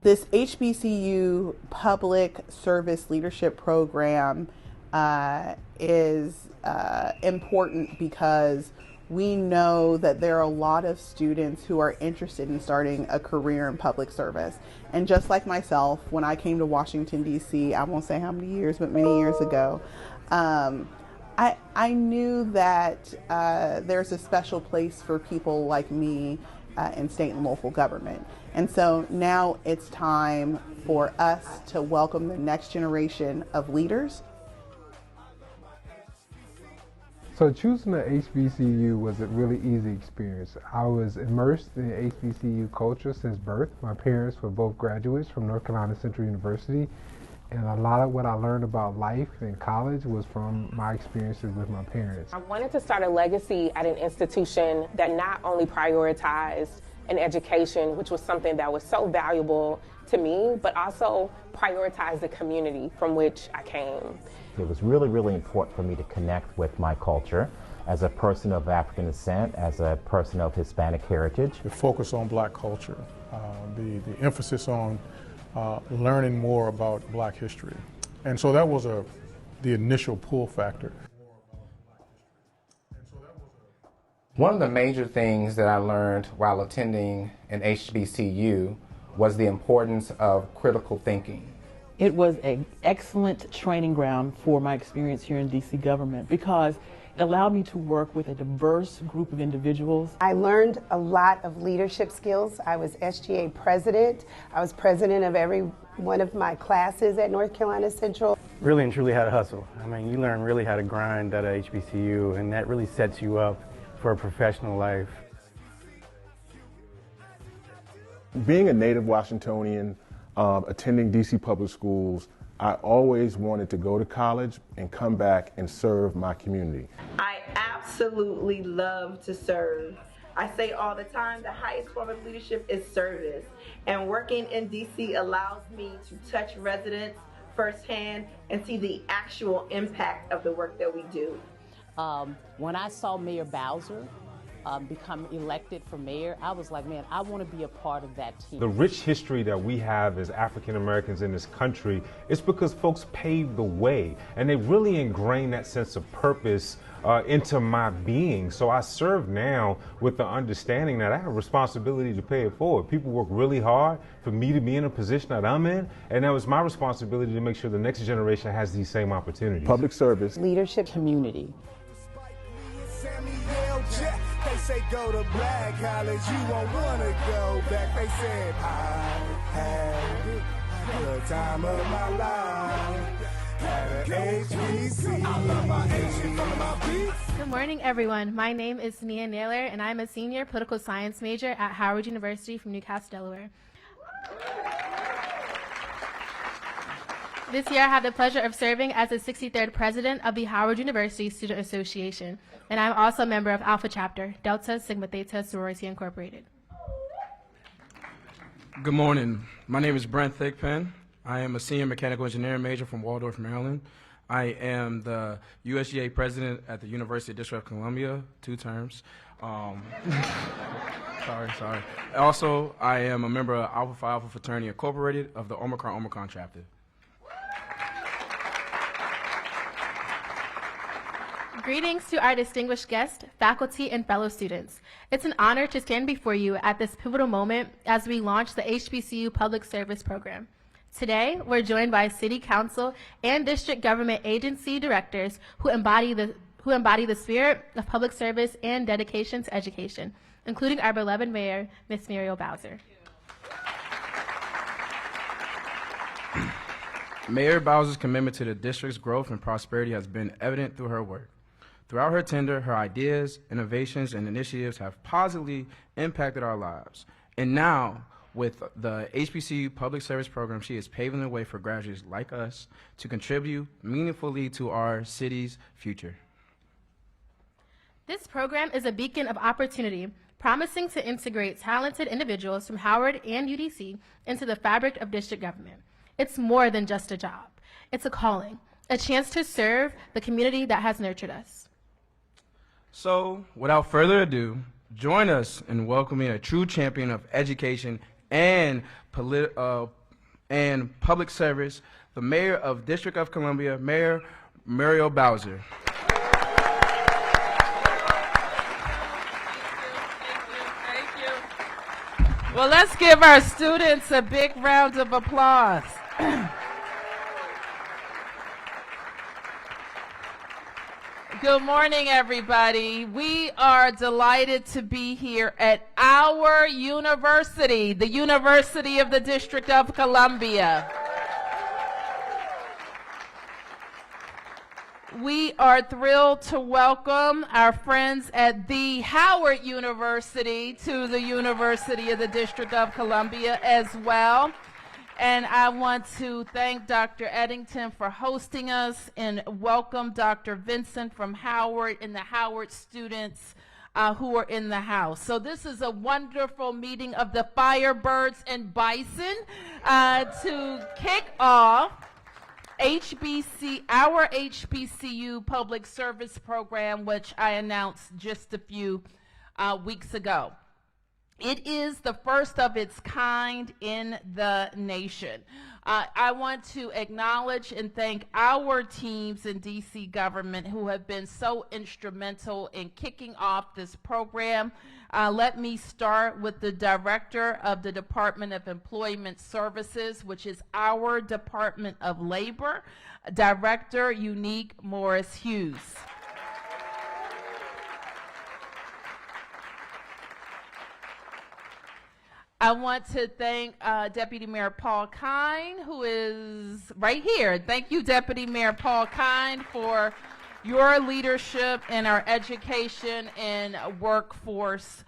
This HBCU Public Service Leadership Program is important because we know that there are a lot of students who are interested in starting a career in public service. And just like myself, when I came to Washington, D.C., I won't say how many years, but many years ago, I knew that there's a special place for people like me in state and local government. And so now it's time for us to welcome the next generation of leaders. So choosing the HBCU was a really easy experience. I was immersed in the HBCU culture since birth. My parents were both graduates from North Carolina Central University, and a lot of what I learned about life in college was from my experiences with my parents. I wanted to start a legacy at an institution that not only prioritized an education, which was something that was so valuable to me, but also prioritized the community from which I came. It was really, really important for me to connect with my culture as a person of African descent, as a person of Hispanic heritage. The focus on Black culture, the emphasis on learning more about Black history. And so that was the initial pull factor. One of the major things that I learned while attending an HBCU was the importance of critical thinking. It was an excellent training ground for my experience here in DC government because it allowed me to work with a diverse group of individuals. I learned a lot of leadership skills. I was SGA president. I was president of every one of my classes at North Carolina Central. Really and truly how to hustle. I mean, you learn really how to grind at a HBCU, and that really sets you up for a professional life. Being a native Washingtonian, attending DC public schools, I always wanted to go to college and come back and serve my community. I absolutely love to serve. I say all the time, the highest form of leadership is service. And working in DC allows me to touch residents firsthand and see the actual impact of the work that we do. When I saw Mayor Bowser become elected for mayor, I was like, man, I want to be a part of that team. The rich history that we have as African Americans in this country is because folks paved the way, and they really ingrained that sense of purpose into my being. So I serve now with the understanding that I have a responsibility to pay it forward. People work really hard for me to be in a position that I'm in, and that was my responsibility to make sure the next generation has these same opportunities. Public service, leadership, community. They say go to Black College, you won't wanna go back. They said I had the time of my life at an HBCU. I love my HBCU, follow my beats. Good morning, everyone. My name is Nia Naylor, and I'm a senior political science major at Howard University from Newcastle, Delaware. This year, I have the pleasure of serving as the 63rd president of the Howard University Student Association, and I'm also a member of Alpha Chapter, Delta Sigma Theta Sorority Incorporated. Good morning. My name is Brent Thigpen. I am a senior mechanical engineering major from Waldorf, Maryland. I am the USGA president at the University of District of Columbia, 2 terms. Sorry. Also, I am a member of Alpha Phi Alpha Fraternity Incorporated of the Omicron chapter. Greetings to our distinguished guests, faculty, and fellow students. It's an honor to stand before you at this pivotal moment as we launch the HBCU Public Service Program. Today, we're joined by City Council and District Government Agency directors who embody the spirit of public service and dedication to education, including our beloved Mayor, Ms. Muriel Bowser. Mayor Bowser's commitment to the district's growth and prosperity has been evident through her work. Throughout her tenure, her ideas, innovations, and initiatives have positively impacted our lives. And now, with the HBCU Public Service Program, she is paving the way for graduates like us to contribute meaningfully to our city's future. This program is a beacon of opportunity, promising to integrate talented individuals from Howard and UDC into the fabric of district government. It's more than just a job. It's a calling, a chance to serve the community that has nurtured us. So, without further ado, join us in welcoming a true champion of education and public service, the Mayor of District of Columbia, Mayor Muriel Bowser. Well, let's give our students a big round of applause. Good morning, everybody. We are delighted to be here at our university, the University of the District of Columbia. We are thrilled to welcome our friends at the Howard University to the University of the District of Columbia as well. And I want to thank Dr. Eddington for hosting us and welcome Dr. Vincent from Howard and the Howard students who are in the house. So this is a wonderful meeting of the Firebirds and Bison to kick off our HBCU public service program, which I announced just a few weeks ago. It is the first of its kind in the nation. I want to acknowledge and thank our teams in DC government who have been so instrumental in kicking off this program. Let me start with the Director of the Department of Employment Services, which is our Department of Labor, Director Unique Morris Hughes. I want to thank Deputy Mayor Paul Kine, who is right here. Thank you, Deputy Mayor Paul Kine, for your leadership in our education and workforce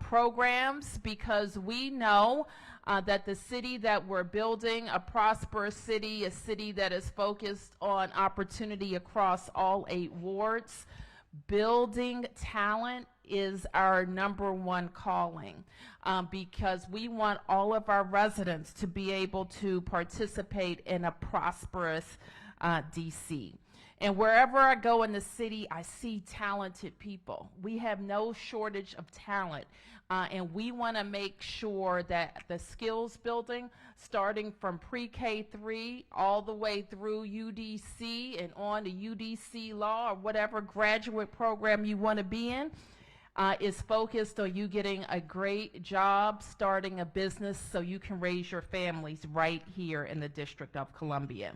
programs, because we know that the city that we're building, a prosperous city, a city that is focused on opportunity across all 8 wards, building talent is our #1 calling, because we want all of our residents to be able to participate in a prosperous DC. And wherever I go in the city, I see talented people. We have no shortage of talent, and we want to make sure that the skills building, starting from pre-K 3 all the way through UDC and on to UDC Law or whatever graduate program you want to be in, is focused on you getting a great job, starting a business so you can raise your families right here in the District of Columbia.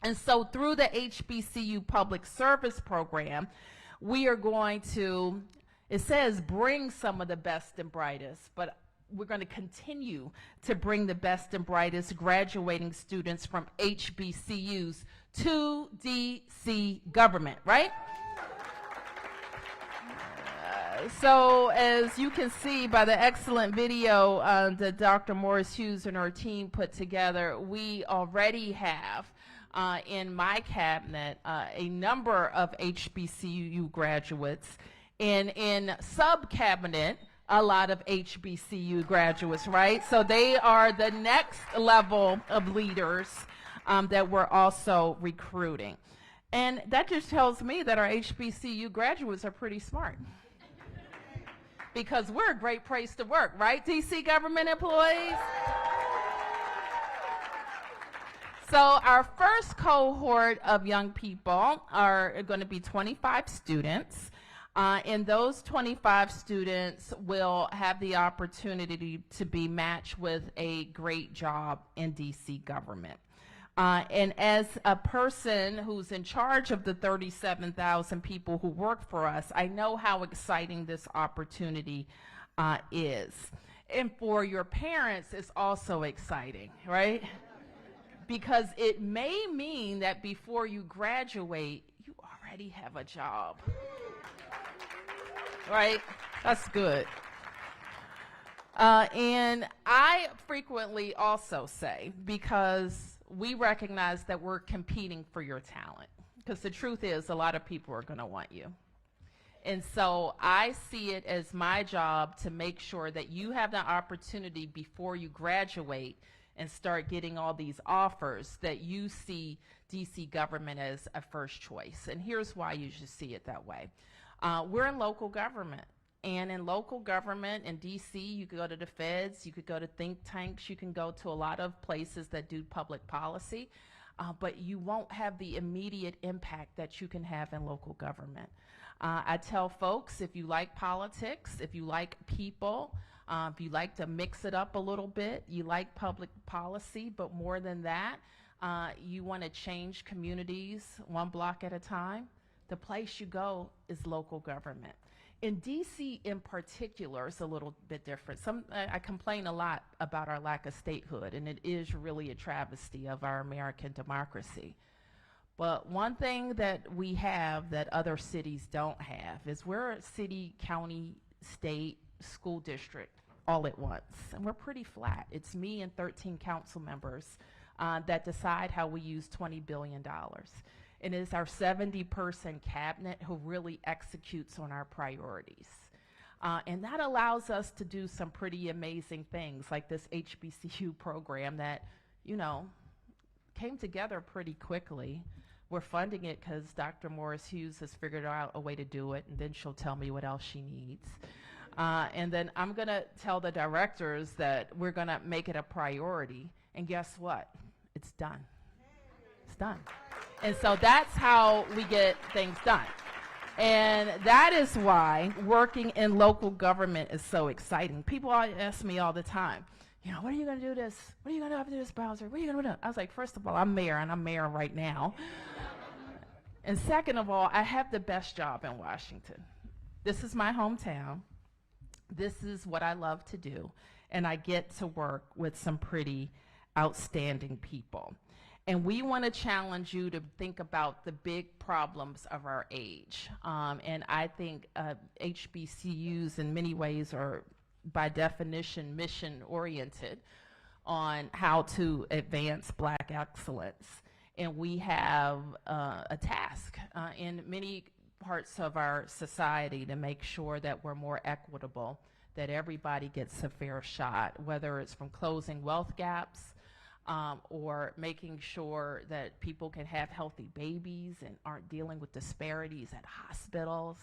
And so through the HBCU Public Service Program, we are going to, it says bring some of the best and brightest, but we're going to continue to bring the best and brightest graduating students from HBCUs to DC government, right? So as you can see by the excellent video that Dr. Morris Hughes and her team put together, we already have in my cabinet a number of HBCU graduates, and in sub-cabinet a lot of HBCU graduates, right? So they are the next level of leaders that we're also recruiting. And that just tells me that our HBCU graduates are pretty smart, because we're a great place to work, right, DC government employees? So our first cohort of young people are going to be 25 students, and those 25 students will have the opportunity to be matched with a great job in DC government. And as a person who's in charge of the 37,000 people who work for us, I know how exciting this opportunity is. And for your parents, it's also exciting, right? Because it may mean that before you graduate, you already have a job, right? That's good. And I frequently also say, because we recognize that we're competing for your talent, because the truth is a lot of people are going to want you. And so I see it as my job to make sure that you have the opportunity before you graduate and start getting all these offers, that you see DC government as a first choice. And here's why you should see it that way. We're in local government. And in local government, in DC, you could go to the feds, you could go to think tanks, you can go to a lot of places that do public policy, but you won't have the immediate impact that you can have in local government. I tell folks, if you like politics, if you like people, if you like to mix it up a little bit, you like public policy, but more than that, you want to change communities one block at a time, the place you go is local government. In DC in particular, it's a little bit different. I complain a lot about our lack of statehood, and it is really a travesty of our American democracy. But one thing that we have that other cities don't have is we're a city, county, state, school district all at once, and we're pretty flat. It's me and 13 council members that decide how we use $20 billion. And it's our 70-person cabinet who really executes on our priorities. And that allows us to do some pretty amazing things, like this HBCU program that, you know, came together pretty quickly. We're funding it because Dr. Morris Hughes has figured out a way to do it, and then she'll tell me what else she needs. And then I'm going to tell the directors that we're going to make it a priority. And guess what? It's done. It's done. And so that's how we get things done. And that is why working in local government is so exciting. People ask me all the time, you know, when are you going to do this? What are you going to do after this, Bowser? What are you going to do? I was like, first of all, I'm mayor, and I'm mayor right now. And second of all, I have the best job in Washington. This is my hometown. This is what I love to do. And I get to work with some pretty outstanding people. And we want to challenge you to think about the big problems of our age. And I think HBCUs in many ways are, by definition, mission-oriented on how to advance Black excellence. And we have a task in many parts of our society to make sure that we're more equitable, that everybody gets a fair shot, whether it's from closing wealth gaps, or making sure that people can have healthy babies and aren't dealing with disparities at hospitals,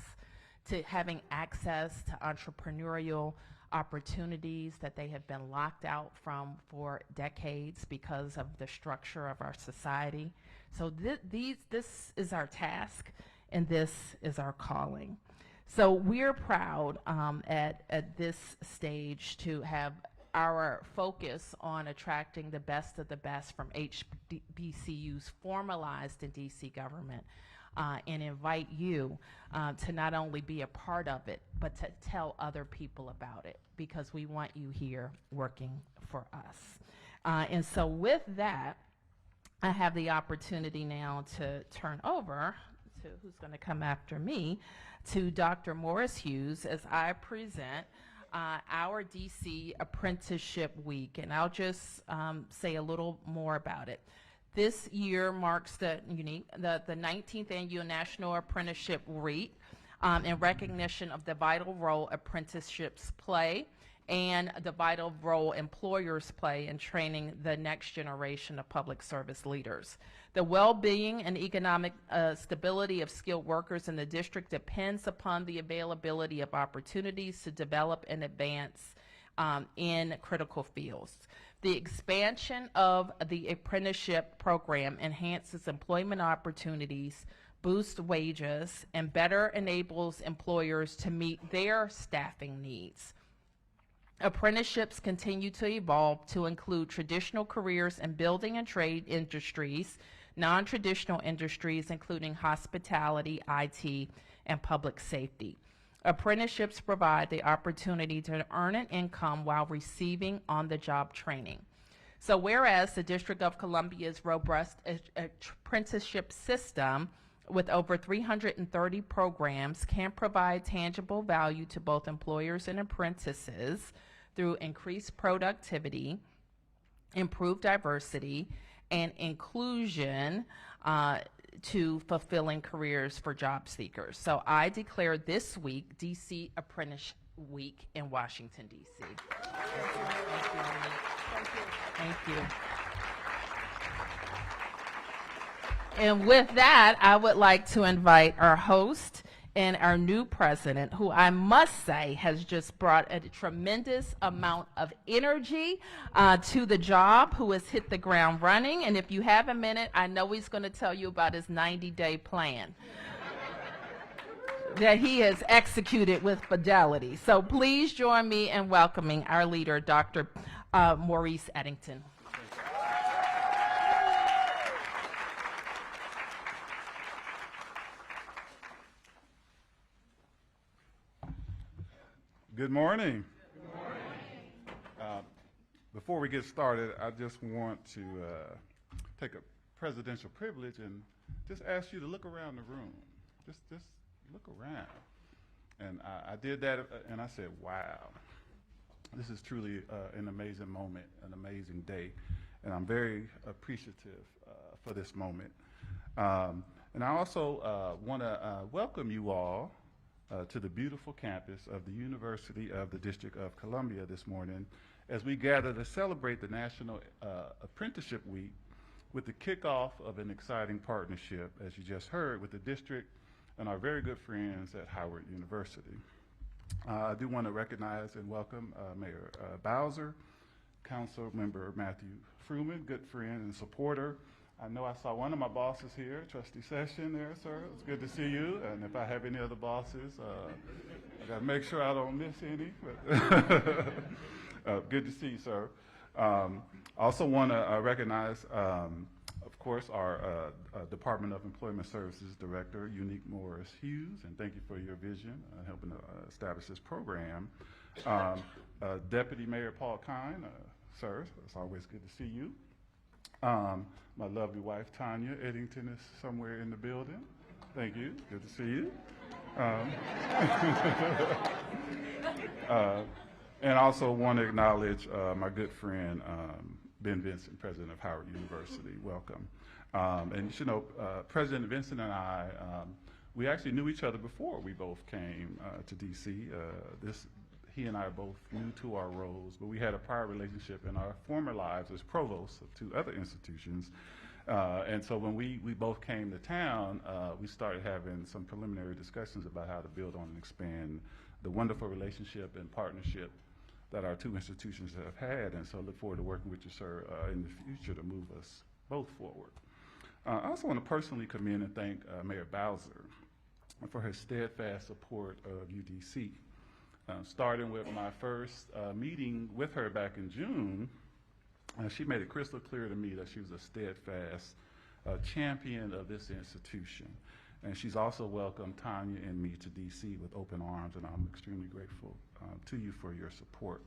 to having access to entrepreneurial opportunities that they have been locked out from for decades because of the structure of our society. So this is our task, and this is our calling. So we're proud at this stage to have our focus on attracting the best of the best from HBCUs formalized in DC government, and invite you to not only be a part of it, but to tell other people about it, because we want you here working for us. And so with that, I have the opportunity now to turn over to who's going to come after me, to Dr. Morris Hughes, as I present our DC Apprenticeship Week. And I'll just say a little more about it. This year marks the 19th Annual National Apprenticeship Week in recognition of the vital role apprenticeships play and the vital role employers play in training the next generation of public service leaders. The well-being and economic stability of skilled workers in the district depends upon the availability of opportunities to develop and advance in critical fields. The expansion of the apprenticeship program enhances employment opportunities, boosts wages, and better enables employers to meet their staffing needs. Apprenticeships continue to evolve to include traditional careers in building and trade industries, non-traditional industries including hospitality, IT, and public safety. Apprenticeships provide the opportunity to earn an income while receiving on-the-job training. So whereas the District of Columbia's robust apprenticeship system with over 330 programs can provide tangible value to both employers and apprentices through increased productivity, improved diversity, and inclusion to fulfilling careers for job seekers. So I declare this week DC Apprentice Week in Washington, D.C. Thank you. And with that, I would like to invite our host and our new president, who I must say has just brought a tremendous amount of energy to the job, who has hit the ground running. And if you have a minute, I know he's going to tell you about his 90-day plan that he has executed with fidelity. So please join me in welcoming our leader, Dr. Maurice Eddington. Good morning. Good morning. Before we get started, I just want to take a presidential privilege and just ask you to look around the room. Just look around. And I did that, and I said, wow, this is truly an amazing moment, an amazing day. And I'm very appreciative for this moment. And I also want to welcome you all to the beautiful campus of the University of the District of Columbia this morning as we gather to celebrate the National Apprenticeship Week with the kickoff of an exciting partnership, as you just heard, with the district and our very good friends at Howard University. I do want to recognize and welcome Mayor Bowser, Council Member Matthew Fruman, good friend and supporter. I know I saw one of my bosses here, Trustee Session there, sir. It's good to see you. And if I have any other bosses, I got to make sure I don't miss any. But good to see you, sir. I also want to recognize, of course, our Department of Employment Services Director, Unique Morris Hughes, and thank you for your vision helping to establish this program. Deputy Mayor Paul Kine, sir, it's always good to see you. My lovely wife, Tanya Eddington, is somewhere in the building. Thank you. Good to see you. And I also want to acknowledge my good friend, Ben Vincent, president of Howard University. Welcome. And you know, President Vincent and I, we actually knew each other before we both came to D.C. He and I are both new to our roles, but we had a prior relationship in our former lives as provosts of two other institutions. And so when we both came to town, we started having some preliminary discussions about how to build on and expand the wonderful relationship and partnership that our two institutions have had. And so I look forward to working with you, sir, in the future to move us both forward. I also want to personally commend and thank Mayor Bowser for her steadfast support of UDC. Starting with my first meeting with her back in June, she made it crystal clear to me that she was a steadfast champion of this institution. And she's also welcomed Tanya and me to D.C. with open arms, and I'm extremely grateful to you for your support.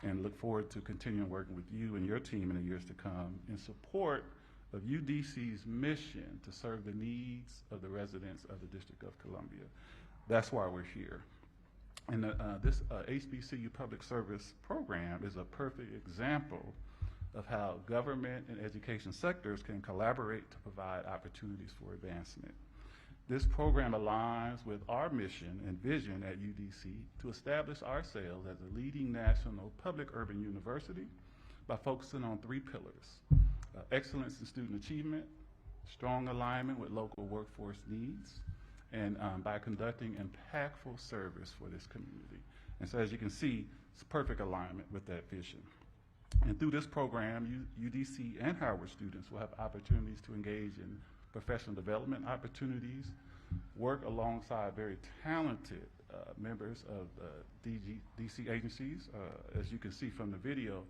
And look forward to continuing working with you and your team in the years to come in support of UDC's mission to serve the needs of the residents of the District of Columbia. That's why we're here. And this HBCU public service program is a perfect example of how government and education sectors can collaborate to provide opportunities for advancement. This program aligns with our mission and vision at UDC to establish ourselves as a leading national public urban university by focusing on three pillars: excellence in student achievement, strong alignment with local workforce needs, and by conducting impactful service for this community. And so as you can see, it's perfect alignment with that vision. And through this program, UDC and Howard students will have opportunities to engage in professional development opportunities, work alongside very talented members of DC agencies. As you can see from the video,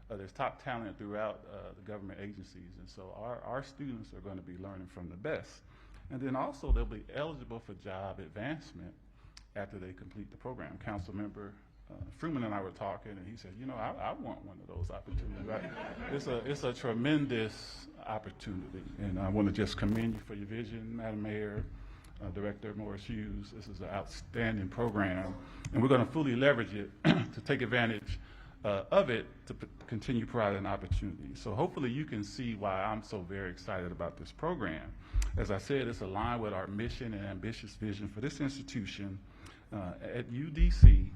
there's top talent throughout the government agencies. And so our students are going to be learning from the best. And then also they'll be eligible for job advancement after they complete the program. Council Member Fruman and I were talking, and he said, you know, I want one of those opportunities. It's a tremendous opportunity, and I want to just commend you for your vision, Madam Mayor, Director Morris Hughes. This is an outstanding program, and we're going to fully leverage it to take advantage of it to continue providing opportunities. So hopefully you can see why I'm so very excited about this program. As I said, it's aligned with our mission and ambitious vision for this institution. At UDC,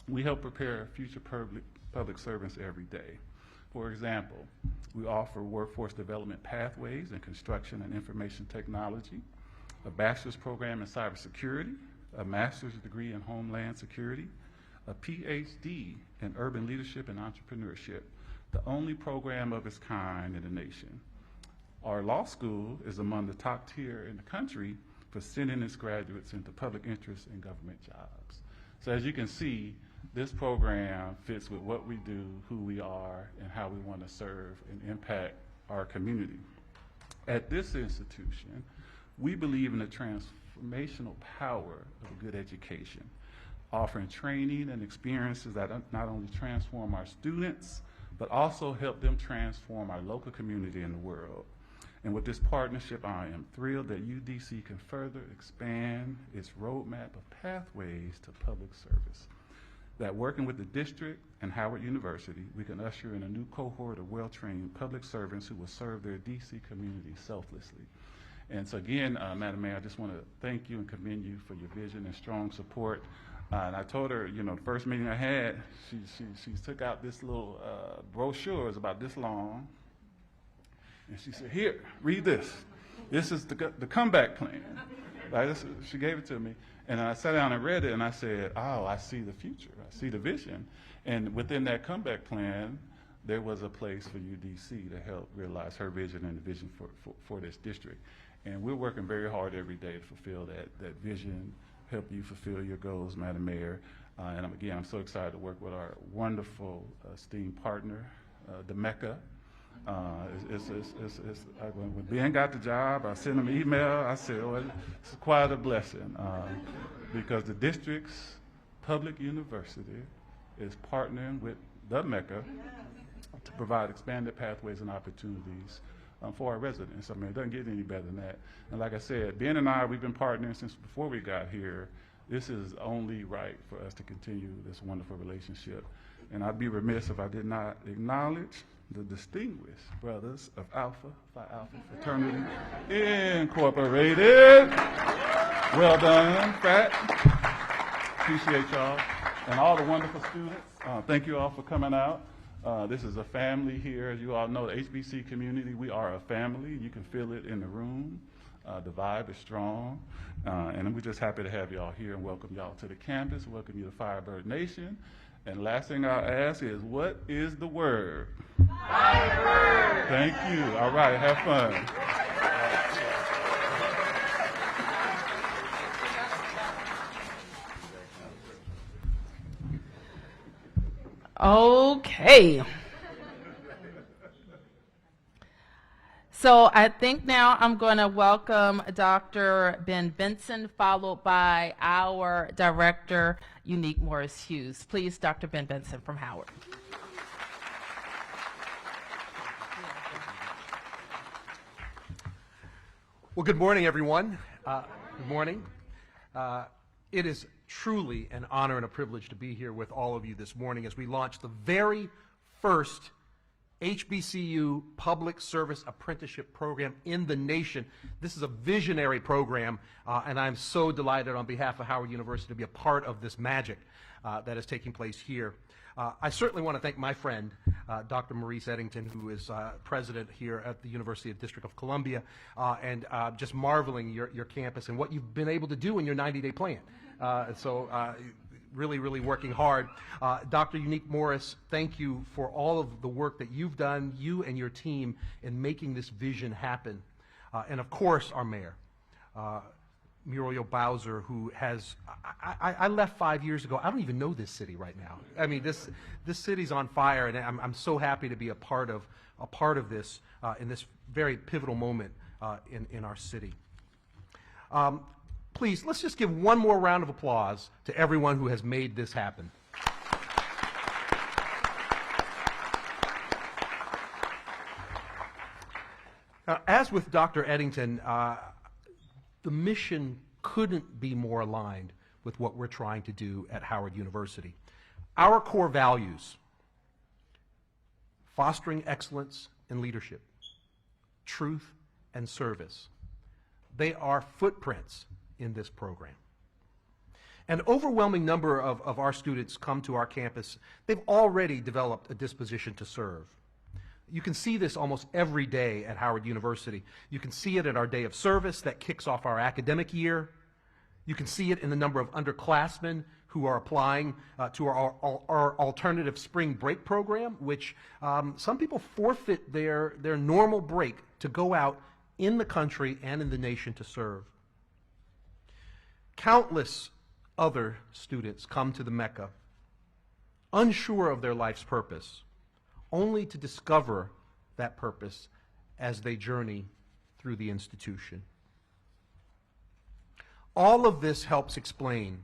we help prepare future public servants every day. For example, we offer workforce development pathways in construction and information technology. a bachelor's program in cybersecurity, a master's degree in homeland security, a PhD in urban leadership and entrepreneurship, the only program of its kind in the nation. Our law school is among the top tier in the country for sending its graduates into public interest and government jobs. So as you can see, this program fits with what we do, who we are, and how we want to serve and impact our community. At this institution, we believe in the transformational power of a good education, offering training and experiences that not only transform our students, but also help them transform our local community and the world. And with this partnership, I am thrilled that UDC can further expand its roadmap of pathways to public service. That working with the district and Howard University, we can usher in a new cohort of well-trained public servants who will serve their DC community selflessly. And so again, Madam Mayor, I just want to thank you and commend you for your vision and strong support. And I told her, you know, the first meeting I had, she took out this little brochure, it's about this long, and she said, here, read this. This is the comeback plan. Right? She gave it to me. And I sat down and read it, and I said, oh, I see the future. I see the vision. And within that comeback plan, there was a place for UDC to help realize her vision and the vision for this district. And we're working very hard every day to fulfill that vision, help you fulfill your goals, Madam Mayor. And again, I'm so excited to work with our wonderful esteemed partner, the Mecca. When Ben got the job, I sent him an email. I said, oh, it's quite a blessing because the district's public university is partnering with the Mecca to provide expanded pathways and opportunities for our residents. I mean, it doesn't get any better than that. And like I said, Ben and I, we've been partnering since before we got here. This is only right for us to continue this wonderful relationship. And I'd be remiss if I did not acknowledge the distinguished brothers of Alpha Phi Alpha Fraternity Incorporated. Well done, Frat. Appreciate y'all. And all the wonderful students. Thank you all for coming out. This is a family here. As you all know, the HBC community, we are a family. You can feel it in the room. The vibe is strong. And we're just happy to have y'all here and welcome y'all to the campus, welcome you to Firebird Nation. And last thing I'll ask is, what is the word? Firebird! Thank you. All right, have fun. Okay. So I think now I'm going to welcome Dr. Ben Benson, followed by our director, Unique Morris Hughes. Please, Dr. Ben Benson from Howard. Well, good morning, everyone. Good morning. It is truly an honor and a privilege to be here with all of you this morning as we launch the very first HBCU public service apprenticeship program in the nation. This is a visionary program, and I'm so delighted on behalf of Howard University to be a part of this magic that is taking place here. I certainly want to thank my friend, Dr. Maurice Eddington, who is president here at the University of District of Columbia, and just marveling your campus and what you've been able to do in your 90-day plan. Really, really working hard. Dr. Unique Morris, thank you for all of the work that you've done, you and your team, in making this vision happen. And of course, our mayor, Muriel Bowser, who has, I left 5 years ago. I don't even know this city right now. I mean, this city's on fire, and I'm so happy to be a part of this in this very pivotal moment in our city. Please, let's just give one more round of applause to everyone who has made this happen. Now, as with Dr. Eddington, the mission couldn't be more aligned with what we're trying to do at Howard University. Our core values: fostering excellence in leadership, truth, and service. They are footprints in this program. An overwhelming number of our students come to our campus. They've already developed a disposition to serve. You can see this almost every day at Howard University. You can see it at our day of service that kicks off our academic year. You can see it in the number of underclassmen who are applying to our alternative spring break program, which some people forfeit their normal break to go out in the country and in the nation to serve. Countless other students come to the Mecca, unsure of their life's purpose, only to discover that purpose as they journey through the institution. All of this helps explain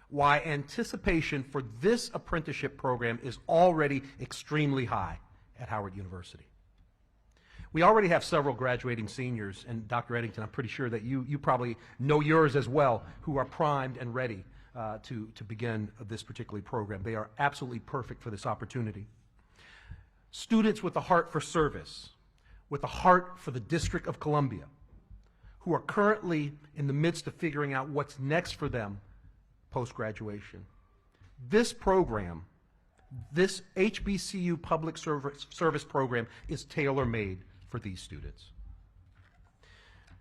why anticipation for this apprenticeship program is already extremely high at Howard University. We already have several graduating seniors, and Dr. Eddington, I'm pretty sure that you probably know yours as well, who are primed and ready to begin this particular program. They are absolutely perfect for this opportunity. Students with a heart for service, with a heart for the District of Columbia, who are currently in the midst of figuring out what's next for them post-graduation. This program, this HBCU public service program, is tailor-made for these students.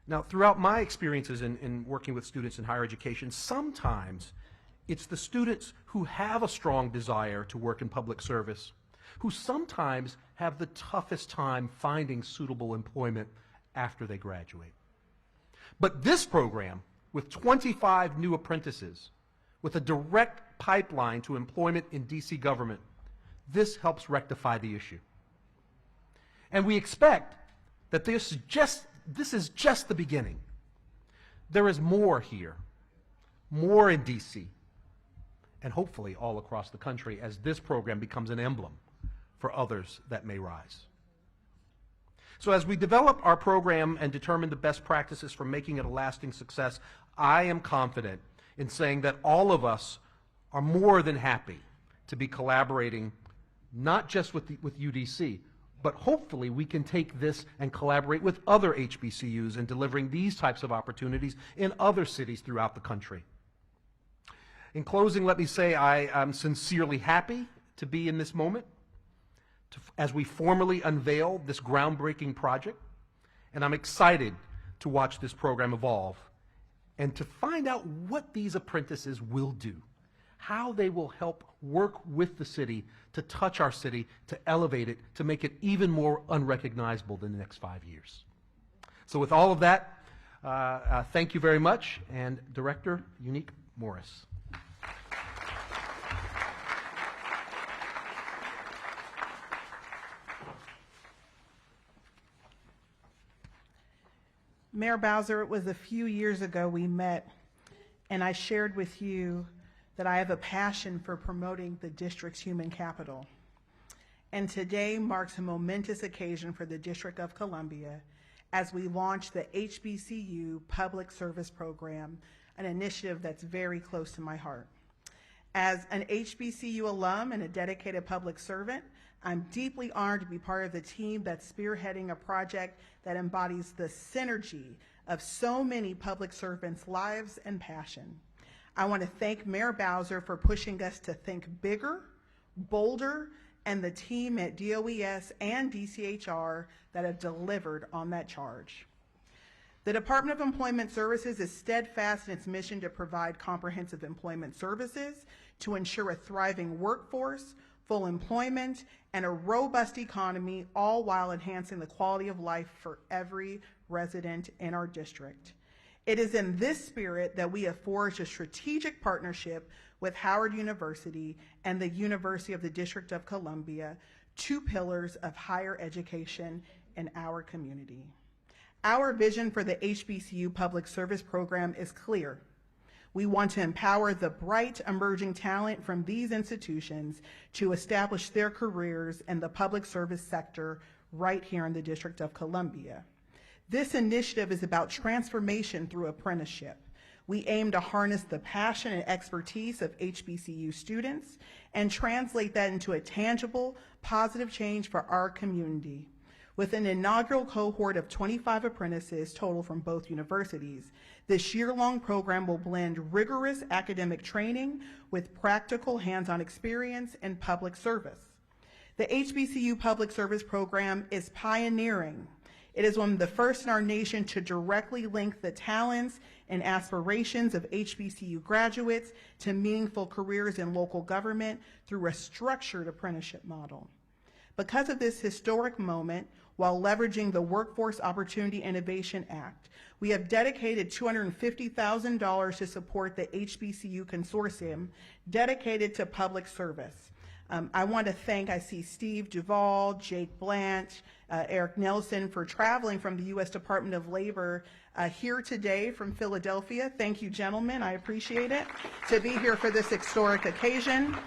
Now, throughout my experiences in working with students in higher education, sometimes it's the students who have a strong desire to work in public service who sometimes have the toughest time finding suitable employment after they graduate. But this program, with 25 new apprentices, with a direct pipeline to employment in DC government, this helps rectify the issue. And we expect that this is just the beginning. There is more here, more in DC, and hopefully all across the country as this program becomes an emblem for others that may rise. So as we develop our program and determine the best practices for making it a lasting success, I am confident in saying that all of us are more than happy to be collaborating, not just with UDC, but hopefully we can take this and collaborate with other HBCUs in delivering these types of opportunities in other cities throughout the country. In closing, let me say I am sincerely happy to be in this moment as we formally unveil this groundbreaking project, and I'm excited to watch this program evolve and to find out what these apprentices will do, how they will help work with the city to touch our city, to elevate it, to make it even more unrecognizable in the next 5 years. So with all of that, thank you very much, and Director Unique Morris. Mayor Bowser, it was a few years ago we met, and I shared with you that I have a passion for promoting the district's human capital. And today marks a momentous occasion for the District of Columbia as we launch the HBCU Public Service Program, an initiative that's very close to my heart. As an HBCU alum and a dedicated public servant, I'm deeply honored to be part of the team that's spearheading a project that embodies the synergy of so many public servants' lives and passion. I want to thank Mayor Bowser for pushing us to think bigger, bolder, and the team at DOES and DCHR that have delivered on that charge. The Department of Employment Services is steadfast in its mission to provide comprehensive employment services to ensure a thriving workforce, full employment, and a robust economy, all while enhancing the quality of life for every resident in our district. It is in this spirit that we have forged a strategic partnership with Howard University and the University of the District of Columbia, two pillars of higher education in our community. Our vision for the HBCU Public Service Program is clear. We want to empower the bright emerging talent from these institutions to establish their careers in the public service sector right here in the District of Columbia. This initiative is about transformation through apprenticeship. We aim to harness the passion and expertise of HBCU students and translate that into a tangible, positive change for our community. With an inaugural cohort of 25 apprentices total from both universities, this year-long program will blend rigorous academic training with practical hands-on experience in public service. The HBCU Public Service Program is pioneering. It is one of the first in our nation to directly link the talents and aspirations of HBCU graduates to meaningful careers in local government through a structured apprenticeship model. Because of this historic moment, while leveraging the Workforce Opportunity Innovation Act, we have dedicated $250,000 to support the HBCU Consortium dedicated to public service. I want to thank, I see Steve Duvall, Jake Blanche, Eric Nelson for traveling from the U.S. Department of Labor here today from Philadelphia. Thank you, gentlemen. I appreciate it to be here for this historic occasion.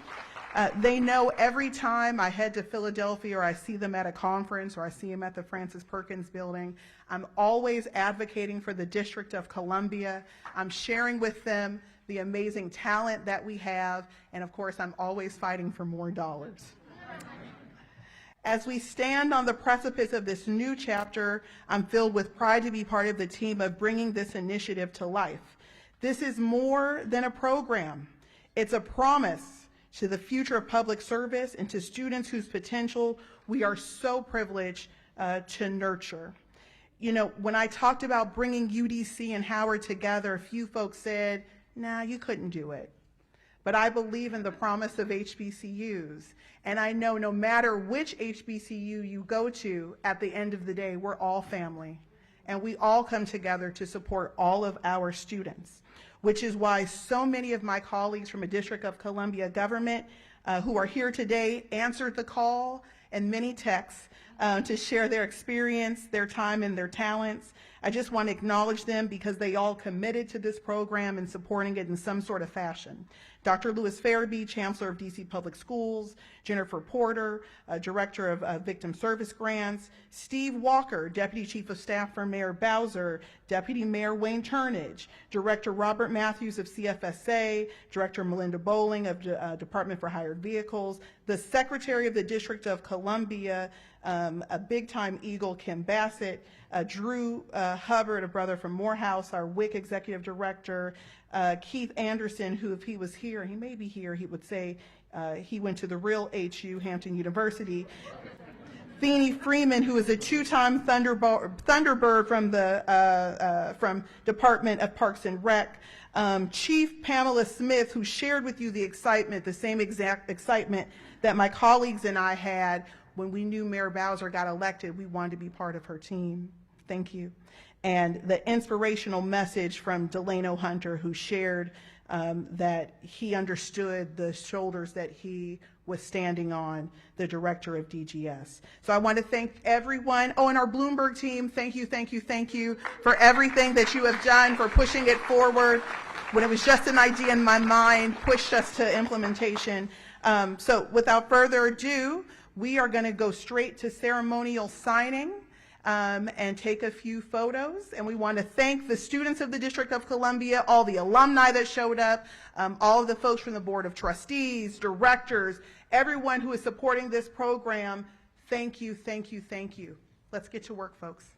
They know every time I head to Philadelphia or I see them at a conference or I see them at the Francis Perkins building, I'm always advocating for the District of Columbia. I'm sharing with them the amazing talent that we have, and of course, I'm always fighting for more dollars. As we stand on the precipice of this new chapter, I'm filled with pride to be part of the team of bringing this initiative to life. This is more than a program. It's a promise to the future of public service and to students whose potential we are so privileged to nurture. You know, when I talked about bringing UDC and Howard together, a few folks said, nah, you couldn't do it. But I believe in the promise of HBCUs. And I know no matter which HBCU you go to, at the end of the day, we're all family. And we all come together to support all of our students, which is why so many of my colleagues from a District of Columbia government who are here today answered the call and many texts to share their experience, their time, and their talents. I just want to acknowledge them because they all committed to this program and supporting it in some sort of fashion. Dr. Louis Farabee, Chancellor of DC Public Schools, Jennifer Porter, Director of Victim Service Grants, Steve Walker, Deputy Chief of Staff for Mayor Bowser, Deputy Mayor Wayne Turnage, Director Robert Matthews of CFSA, Director Melinda Bowling of Department for Hired Vehicles, the Secretary of the District of Columbia, a big-time Eagle, Kim Bassett, Drew Hubbard, a brother from Morehouse, our WIC Executive Director, Keith Anderson, who if he was here, he may be here, he would say he went to the real HU, Hampton University. Feeny Freeman, who is a two-time Thunderbird from the Department of Parks and Rec. Chief Pamela Smith, who shared with you the excitement, the same exact excitement that my colleagues and I had when we knew Mayor Bowser got elected. We wanted to be part of her team. Thank you. And the inspirational message from Delano Hunter, who shared that he understood the shoulders that he was standing on, the director of DGS. So I want to thank everyone. Oh, and our Bloomberg team, thank you, thank you, thank you for everything that you have done, for pushing it forward. When it was just an idea in my mind, pushed us to implementation. So without further ado, we are going to go straight to ceremonial signing and take a few photos. And we want to thank the students of the District of Columbia, all the alumni that showed up, all of the folks from the Board of Trustees, directors, everyone who is supporting this program. Thank you, thank you, thank you. Let's get to work, folks.